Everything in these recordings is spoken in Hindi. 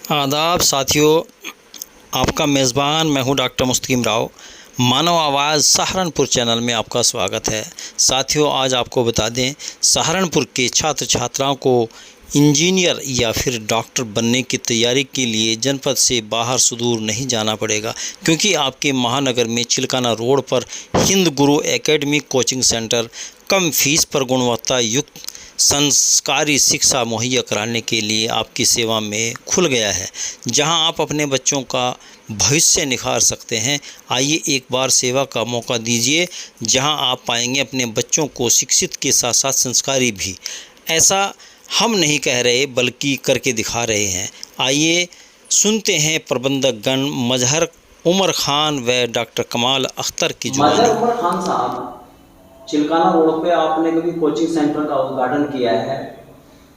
आदाब साथियों, आपका मेज़बान मैं हूं डॉक्टर मुस्तकीम राव। मानव आवाज़ सहारनपुर चैनल में आपका स्वागत है। साथियों, आज आपको बता दें, सहारनपुर के छात्र छात्राओं को इंजीनियर या फिर डॉक्टर बनने की तैयारी के लिए जनपद से बाहर सुदूर नहीं जाना पड़ेगा, क्योंकि आपके महानगर में चिलकाना रोड पर हिंद गुरु एकेडमी कोचिंग सेंटर कम फीस पर गुणवत्ता युक्त संस्कारी शिक्षा मुहैया कराने के लिए आपकी सेवा में खुल गया है, जहां आप अपने बच्चों का भविष्य निखार सकते हैं। आइए एक बार सेवा का मौका दीजिए, जहां आप पाएंगे अपने बच्चों को शिक्षित के साथ साथ संस्कारी भी। ऐसा हम नहीं कह रहे बल्कि करके दिखा रहे हैं। आइए सुनते हैं प्रबंधक गण मजहर उमर खान व डॉक्टर कमाल अख्तर की जुबानी। मजहर उमर खान साहब, चिलकाना रोड पे आपने कभी कोचिंग सेंटर का उद्घाटन किया है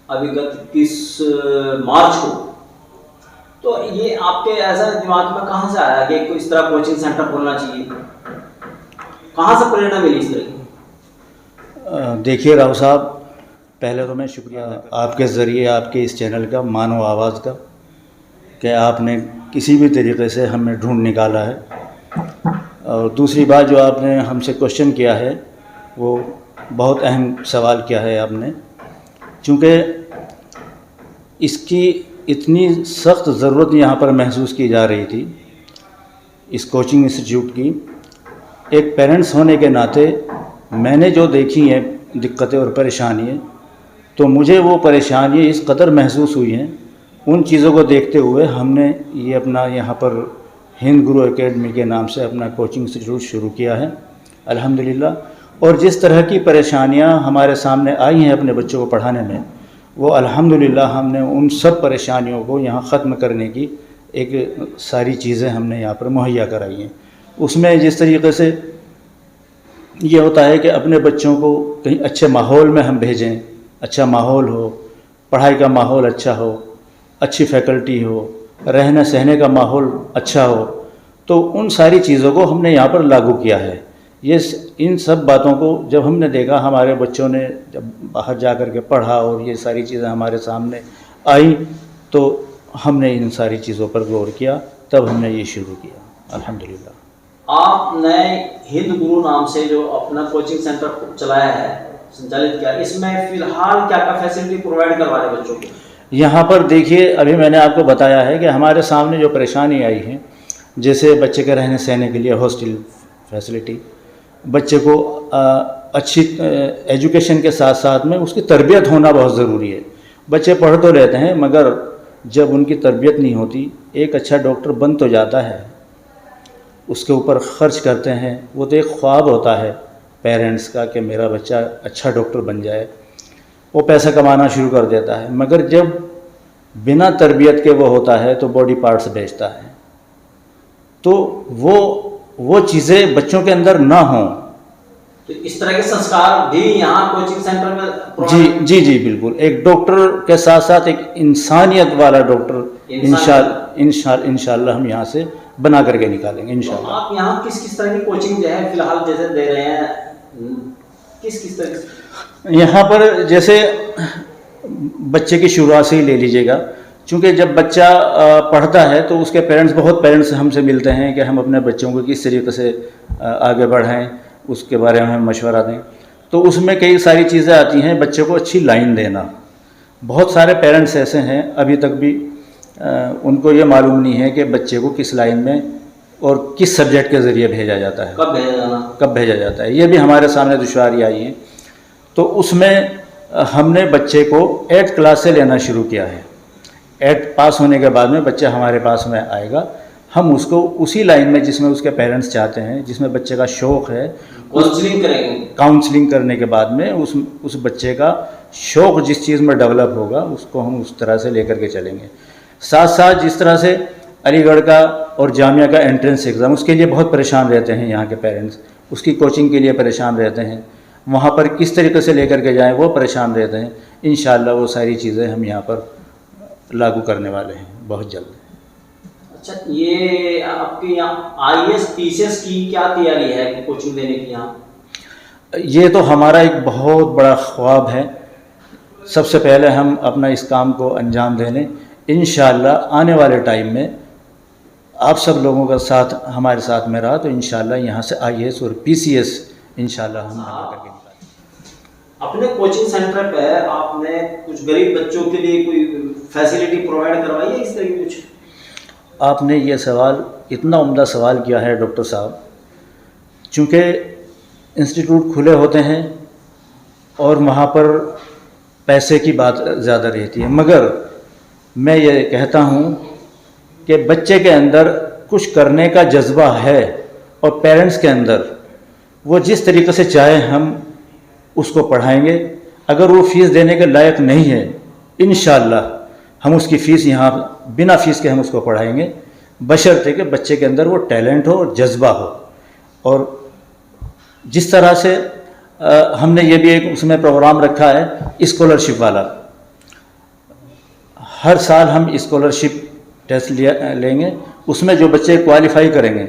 अभिगत 21 मार्च को, तो ये आपके ऐसा दिमाग में कहाँ से आया कि इस तरह कोचिंग सेंटर खोलना चाहिए? कहाँ से प्रेरणा मिली इस तरह की? देखिए राव साहब, पहले तो मैं शुक्रिया आपके ज़रिए आपके इस चैनल का, मानव आवाज़ का, कि आपने किसी भी तरीके से हमें ढूंढ निकाला है। और दूसरी बात जो आपने हमसे क्वेश्चन किया है, वो बहुत अहम सवाल किया है आपने, क्योंकि इसकी इतनी सख्त ज़रूरत यहाँ पर महसूस की जा रही थी इस कोचिंग इंस्टीट्यूट की। एक पेरेंट्स होने के नाते मैंने जो देखी हैं दिक्कतें और परेशानियाँ, तो मुझे वो परेशानियाँ इस कदर महसूस हुई हैं, उन चीज़ों को देखते हुए हमने ये अपना यहाँ पर हिंद गुरु एकेडमी के नाम से अपना कोचिंग इंस्टीट्यूट शुरू किया है, अल्हम्दुलिल्लाह। और जिस तरह की परेशानियाँ हमारे सामने आई हैं अपने बच्चों को पढ़ाने में, वो अल्हम्दुलिल्लाह हमने उन सब परेशानियों को यहाँ ख़त्म करने की एक सारी चीज़ें हमने यहाँ पर मुहैया कराई हैं। उसमें जिस तरीके से ये होता है कि अपने बच्चों को कहीं अच्छे माहौल में हम भेजें, अच्छा माहौल हो, पढ़ाई का माहौल अच्छा हो, अच्छी फैकल्टी हो, रहने सहने का माहौल अच्छा हो, तो उन सारी चीज़ों को हमने यहाँ पर लागू किया है। ये इन सब बातों को जब हमने देखा, हमारे बच्चों ने जब बाहर जा कर के पढ़ा और ये सारी चीज़ें हमारे सामने आई, तो हमने इन सारी चीज़ों पर गौर किया, तब हमने ये शुरू किया, अल्हम्दुलिल्लाह। आपने हिंद गुरु नाम से जो अपना कोचिंग सेंटर चलाया है, संचालित किया, इसमें फिलहाल क्या क्या फैसिलिटी प्रोवाइड करवा रहे बच्चों को? यहाँ पर देखिए, अभी मैंने आपको बताया है कि हमारे सामने जो परेशानी आई है, जैसे बच्चे के रहने सहने के लिए हॉस्टल फैसिलिटी, बच्चे को अच्छी एजुकेशन के साथ साथ में उसकी तरबियत होना बहुत ज़रूरी है। बच्चे पढ़ तो लेते हैं, मगर जब उनकी तरबियत नहीं होती, एक अच्छा डॉक्टर बन तो जाता है, उसके ऊपर ख़र्च करते हैं, वो तो एक ख्वाब होता है पेरेंट्स का कि मेरा बच्चा अच्छा डॉक्टर बन जाए, वो पैसा कमाना शुरू कर देता है। मगर जब बिना तरबियत के वो होता है तो बॉडी पार्ट्स बेचता है, तो वो चीज़ें बच्चों के अंदर ना हों। तो इस तरह के संस्कार भी यहाँ कोचिंग सेंटर में जी बिल्कुल। एक डॉक्टर के साथ साथ एक इंसानियत वाला डॉक्टर इंशाल्लाह हम यहाँ से बना करके निकालेंगे इंशाल्लाह। तो आप यहाँ किस किस तरह की कोचिंग जो है फिलहाल जैसे दे रहे हैं, किस किस तरह की? यहाँ पर जैसे बच्चे की शुरुआत से ही ले लीजिएगा, क्योंकि जब बच्चा पढ़ता है तो उसके बहुत पेरेंट्स हमसे मिलते हैं कि हम अपने बच्चों को किस तरीके से आगे बढ़ाएं, उसके बारे में हम मशवरा दें। तो उसमें कई सारी चीज़ें आती हैं, बच्चे को अच्छी लाइन देना। बहुत सारे पेरेंट्स ऐसे हैं अभी तक भी उनको ये मालूम नहीं है कि बच्चे को किस लाइन में और किस सब्जेक्ट के ज़रिए भेजा जाता है, कब भेजा जाता है। ये भी हमारे सामने दुश्वारी आई है। तो उसमें हमने बच्चे को 8th क्लास से लेना शुरू किया है। 8th पास होने के बाद में बच्चा हमारे पास में आएगा, हम उसको उसी लाइन में जिसमें उसके पेरेंट्स चाहते हैं, जिसमें बच्चे का शौक़ है, काउंसलिंग करेंगे। काउंसलिंग करने के बाद में उस बच्चे का शौक़ जिस चीज़ में डेवलप होगा, उसको हम उस तरह से लेकर के चलेंगे। साथ साथ जिस तरह से अलीगढ़ का और जामिया का एंट्रेंस एग्ज़ाम, उसके लिए बहुत परेशान रहते हैं यहाँ के पेरेंट्स, उसकी कोचिंग के लिए परेशान रहते हैं, वहाँ पर किस तरीके से लेकर के जाएं वो परेशान रहते हैं। इंशाल्लाह वो सारी चीज़ें हम यहाँ पर लागू करने वाले हैं बहुत जल्द। अच्छा, ये आपके यहाँ IAS PCS की क्या तैयारी है कोचिंग देने की यहाँ? ये तो हमारा एक बहुत बड़ा ख्वाब है। सबसे पहले हम अपना इस काम को अंजाम देने इंशाअल्लाह आने वाले टाइम में आप सब लोगों का साथ हमारे साथ में रहा तो इंशाअल्लाह यहाँ से IAS और PCS इंशाअल्लाह हम बना करके निकालेंगे। अपने कोचिंग सेंटर पे आपने कुछ गरीब बच्चों के लिए कोई फैसिलिटी प्रोवाइड करवाई है इस तरह की कुछ? आपने ये सवाल इतना उम्दा सवाल किया है डॉक्टर साहब, चूँकि इंस्टीट्यूट खुले होते हैं और वहाँ पर पैसे की बात ज़्यादा रहती है, मगर मैं ये कहता हूँ कि बच्चे के अंदर कुछ करने का जज्बा है और पेरेंट्स के अंदर वो जिस तरीके से चाहे हम उसको पढ़ाएंगे। अगर वो फ़ीस देने के लायक नहीं है, इंशाअल्लाह हम उसकी फ़ीस यहाँ बिना फ़ीस के हम उसको पढ़ाएंगे, बशर्ते कि बच्चे के अंदर वो टैलेंट हो और जज्बा हो। और जिस तरह से हमने ये भी एक उसमें प्रोग्राम रखा है स्कॉलरशिप वाला, हर साल हम स्कॉलरशिप टेस्ट लेंगे, उसमें जो बच्चे क्वालिफाई करेंगे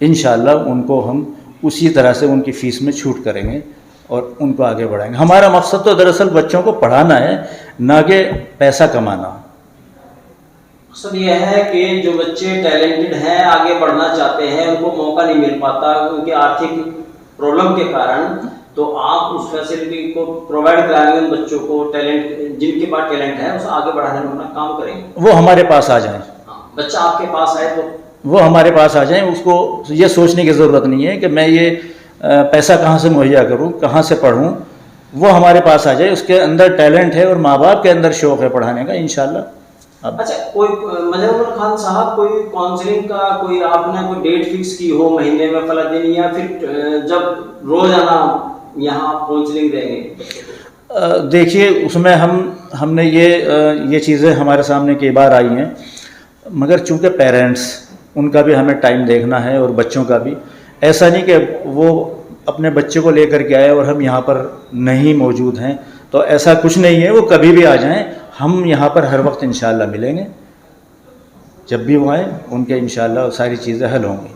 इंशाअल्लाह उनको हम उसी तरह से उनकी फ़ीस में छूट करेंगे और उनको आगे बढ़ाएंगे। हमारा मकसद तो दरअसल बच्चों को पढ़ाना है, ना कि पैसा कमाना। मकसद यह है कि जो बच्चे टैलेंटेड हैं, आगे बढ़ना चाहते हैं, उनको मौका नहीं मिल पाता उनके आर्थिक प्रॉब्लम के कारण, तो आप उस फैसिलिटी को प्रोवाइड कराएंगे उन बच्चों को, टैलेंट जिनके पास टैलेंट है उसे आगे बढ़ाने में अपना काम करेंगे। वो हमारे पास आ जाएं। हाँ, बच्चा आपके पास आए तो वो हमारे पास आ जाएं, उसको ये सोचने की ज़रूरत नहीं है कि मैं ये पैसा कहाँ से मुहैया करूँ, कहाँ से पढ़ूँ। वो हमारे पास आ जाए, उसके अंदर टैलेंट है और माँ बाप के अंदर शौक़ है पढ़ाने का, इंशाअल्लाह। अच्छा, कोई मजहरुल खान साहब कोई काउंसलिंग का कोई आपने कोई डेट फिक्स की हो महीने में फला दिन, या फिर जब रोजाना यहाँ काउंसलिंग देंगे? देखिए उसमें हमने ये चीज़ें हमारे सामने कई बार आई हैं, मगर चूँकि पेरेंट्स उनका भी हमें टाइम देखना है और बच्चों का भी। ऐसा नहीं कि वो अपने बच्चे को लेकर के आए और हम यहाँ पर नहीं मौजूद हैं, तो ऐसा कुछ नहीं है। वो कभी भी आ जाएं, हम यहाँ पर हर वक्त इंशाअल्लाह मिलेंगे। जब भी वो आए उनके इंशाअल्लाह सारी चीज़ें हल होंगी।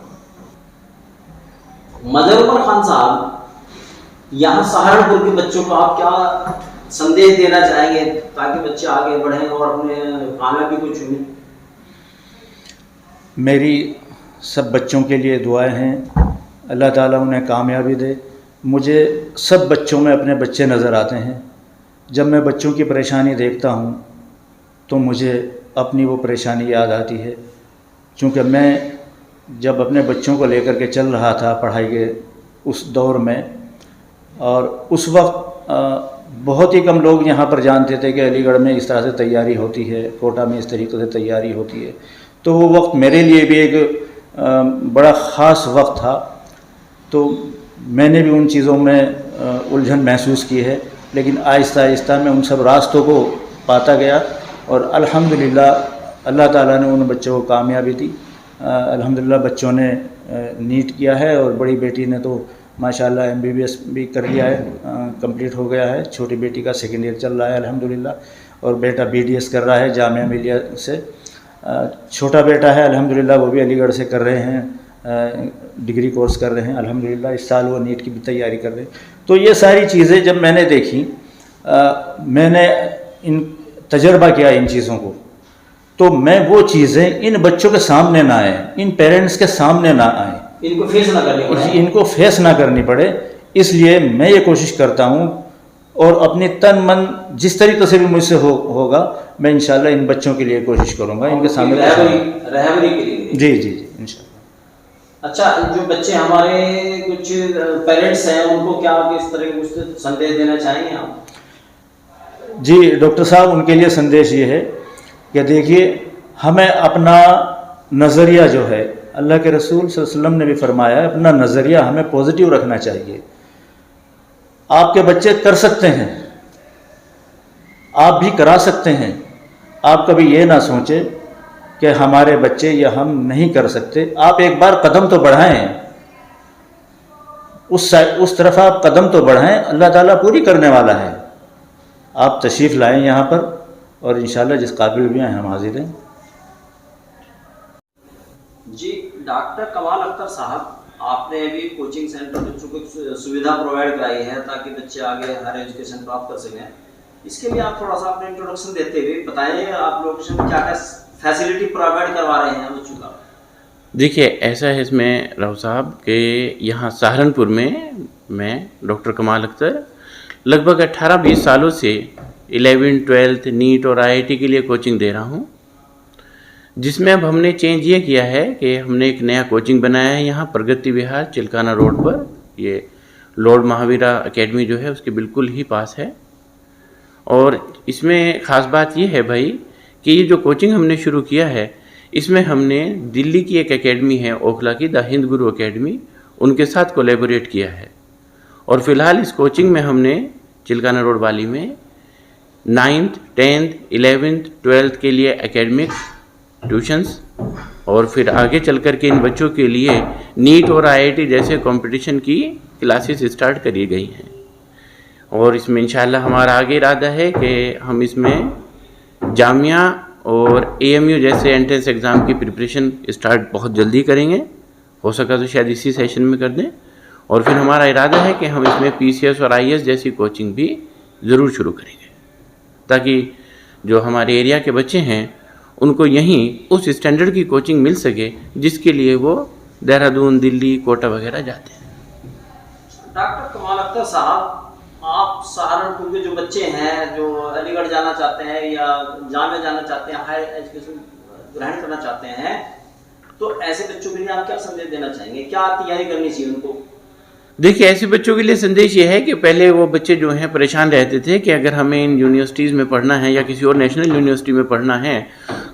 मजहरुल खान साहब, यहाँ सहारनपुर के बच्चों को आप क्या संदेश देना चाहेंगे ताकि बच्चे आगे बढ़ें और अपने कामयाबी को चुनें? मेरी सब बच्चों के लिए दुआएं हैं, अल्लाह ताला उन्हें कामयाबी दे। मुझे सब बच्चों में अपने बच्चे नज़र आते हैं। जब मैं बच्चों की परेशानी देखता हूँ तो मुझे अपनी वो परेशानी याद आती है, क्योंकि मैं जब अपने बच्चों को लेकर के चल रहा था पढ़ाई के उस दौर में, और उस वक्त बहुत ही कम लोग यहाँ पर जानते थे कि अलीगढ़ में इस तरह से तैयारी होती है, कोटा में इस तरीके से तैयारी होती है। तो वो वक्त मेरे लिए भी एक बड़ा ख़ास वक्त था। तो मैंने भी उन चीज़ों में उलझन महसूस की है, लेकिन आहिस्ता आहिस्ता मैं उन सब रास्तों को पाता गया और अल्हम्दुलिल्लाह अल्लाह ताला ने उन बच्चों को कामयाबी दी। अल्हम्दुलिल्लाह बच्चों ने नीट किया है और बड़ी बेटी ने तो माशाल्लाह MBBS भी कर लिया है, कंप्लीट हो गया है। छोटी बेटी का सेकेंड ईयर चल रहा है अल्हम्दुलिल्लाह, और बेटा BDS कर रहा है जामिया मिलिया से। छोटा बेटा है अल्हम्दुलिल्लाह, वो भी अलीगढ़ से कर रहे हैं, डिग्री कोर्स कर रहे हैं अल्हम्दुलिल्लाह। इस साल वो नीट की भी तैयारी कर रहे हैं। तो ये सारी चीज़ें जब मैंने देखी, मैंने इन तजर्बा किया इन चीज़ों को, तो मैं वो चीज़ें इन बच्चों के सामने ना आए, इन पेरेंट्स के सामने ना आए, इनको फेस ना करनी पड़े। इसलिए मैं ये कोशिश करता हूँ और अपनी तन मन जिस तरीके से भी मुझसे होगा मैं इंशाल्लाह इन बच्चों के लिए कोशिश करूँगा, इनके सामने रहबरी के लिए। जी जी जी इंशाल्लाह। अच्छा, जो बच्चे हमारे कुछ पेरेंट्स हैं उनको क्या किस तरह के कुछ संदेश देना चाहेंगे आप? जी डॉक्टर साहब, उनके लिए संदेश ये है कि देखिए, हमें अपना नज़रिया जो है, अल्लाह के रसूल सल्लल्लाहु अलैहि वसल्लम ने भी फरमाया है, अपना नज़रिया हमें पॉजिटिव रखना चाहिए। आपके बच्चे कर सकते हैं, आप भी करा सकते हैं। आप कभी ये ना सोचें कि हमारे बच्चे या हम नहीं कर सकते। आप एक बार कदम तो बढ़ाएं, उस तरफ आप कदम तो बढ़ाएं, अल्लाह ताला पूरी करने वाला है। आप तशरीफ़ लाएं यहाँ पर और इंशाल्लाह जिस काबिल भी हैं हम हाजिर हैं। जी डॉक्टर कमाल अख्तर साहब, आपने अभी कोचिंग सेंटर बच्चों को सुविधा प्रोवाइड कराई है ताकि बच्चे आगे हायर एजुकेशन प्राप्त कर सकें। इसके लिए आप थोड़ा सा अपने इंट्रोडक्शन देते हुए बताएं, आप लोग क्या क्या फैसिलिटी प्रोवाइड करवा रहे हैं बच्चों का। देखिए, ऐसा है इसमें राव साहब कि यहाँ सहारनपुर में मैं डॉक्टर कमाल अख्तर लगभग 18-20 सालों से 11th 12th नीट और IIT के लिए कोचिंग दे रहा हूँ, जिसमें अब हमने चेंज ये किया है कि हमने एक नया कोचिंग बनाया है यहाँ प्रगति विहार चिल्काना रोड पर। ये लॉर्ड महावीरा एकेडमी जो है उसके बिल्कुल ही पास है। और इसमें ख़ास बात ये है भाई कि ये जो कोचिंग हमने शुरू किया है, इसमें हमने दिल्ली की एक एकेडमी है ओखला की, द हिंद गुरु एकेडमी, उनके साथ कोलैबोरेट किया है। और फिलहाल इस कोचिंग में हमने चिल्काना रोड वाली में 9th 10th 11th 12th के लिए एकेडमिक ट्यूशन्स और फिर आगे चल कर के इन बच्चों के लिए नीट और IIT जैसे कंपटीशन की क्लासेस स्टार्ट करी गई हैं। और इसमें इंशाल्लाह हमारा आगे इरादा है कि हम इसमें जामिया और AMU जैसे एंट्रेंस एग्ज़ाम की प्रिपरेशन स्टार्ट बहुत जल्दी करेंगे, हो सका तो शायद इसी सेशन में कर दें। और फिर हमारा इरादा है कि हम इसमें PCS और IAS जैसी कोचिंग भी ज़रूर शुरू करेंगे, ताकि जो हमारे एरिया के बच्चे हैं उनको यहीं उस स्टैंडर्ड की कोचिंग मिल सके जिसके लिए वो देहरादून, दिल्ली, कोटा वगैरह जाते हैं। डॉक्टर कमाल अख्तर साहब, आप सहारनपुर के जो बच्चे हैं जो अलीगढ़ जाना चाहते हैं या जामिया जाना चाहते हैं, हायर एजुकेशन ग्रहण करना चाहते हैं, तो ऐसे बच्चों के लिए आप क्या संदेश देना चाहेंगे, क्या तैयारी करनी चाहिए उनको? देखिए, ऐसे बच्चों के लिए संदेश ये है कि पहले वो बच्चे जो हैं परेशान रहते थे कि अगर हमें इन यूनिवर्सिटीज़ में पढ़ना है या किसी और नेशनल यूनिवर्सिटी में पढ़ना है,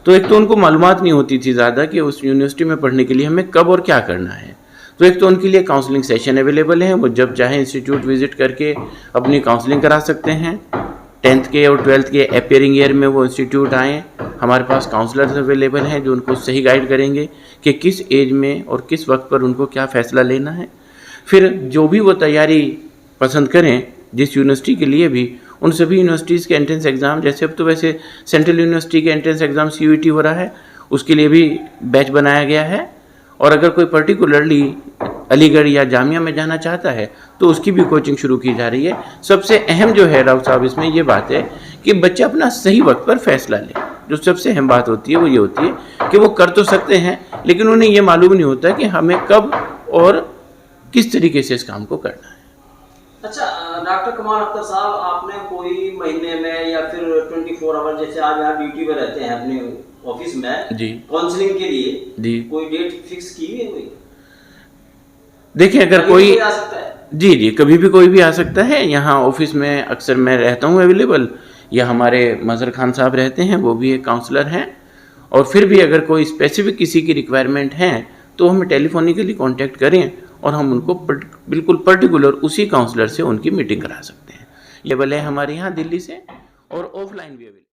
तो एक तो उनको मालूमात नहीं होती थी ज़्यादा कि उस यूनिवर्सिटी में पढ़ने के लिए हमें कब और क्या करना है। तो एक तो उनके लिए काउंसलिंग सेशन अवेलेबल है, वो जब चाहे इंस्टीट्यूट विजिट करके अपनी काउंसलिंग करा सकते हैं। 10th के और 12th के अपियरिंग ईयर में वो इंस्टीट्यूट आएँ, हमारे पास काउंसलर्स अवेलेबल हैं जो उनको सही गाइड करेंगे कि किस एज में और किस वक्त पर उनको क्या फ़ैसला लेना है। फिर जो भी वो तैयारी पसंद करें जिस यूनिवर्सिटी के लिए भी, उन सभी यूनिवर्सिटीज़ के एंट्रेंस एग्ज़ाम, जैसे अब तो वैसे सेंट्रल यूनिवर्सिटी के एंट्रेंस एग्ज़ाम CUET हो रहा है, उसके लिए भी बैच बनाया गया है। और अगर कोई पर्टिकुलरली अलीगढ़ या जामिया में जाना चाहता है तो उसकी भी कोचिंग शुरू की जा रही है। सबसे अहम जो है राव साहब इसमें ये बात है कि बच्चा अपना सही वक्त पर फैसला ले। जो सबसे अहम बात होती है वो ये होती है कि वो कर तो सकते हैं, लेकिन उन्हें ये मालूम नहीं होता कि हमें कब और किस तरीके से इस काम को करना है। अच्छा डॉक्टर कमाल अख्तर साहब, आपने कोई महीने में या फिर 24 आवर, जैसे आज यहाँ ड्यूटी पर रहते हैं अपने ऑफिस में जी, काउंसलिंग के लिए जी, कोई डेट फिक्स की है कोई? देखिए, अगर कोई आ सकता है? जी, कभी भी कोई भी आ सकता है। यहाँ ऑफिस में अक्सर मैं रहता हूँ अवेलेबल, या हमारे मजहर खान साहब रहते हैं, वो भी एक काउंसलर हैं। और फिर भी अगर कोई स्पेसिफिक किसी की रिक्वायरमेंट है तो हमें टेलीफोनिकली कांटेक्ट करें और हम उनको बिल्कुल पर्टिकुलर उसी काउंसलर से उनकी मीटिंग करा सकते हैं। ये भले हमारे यहाँ दिल्ली से और ऑफलाइन भी अवेलेबल।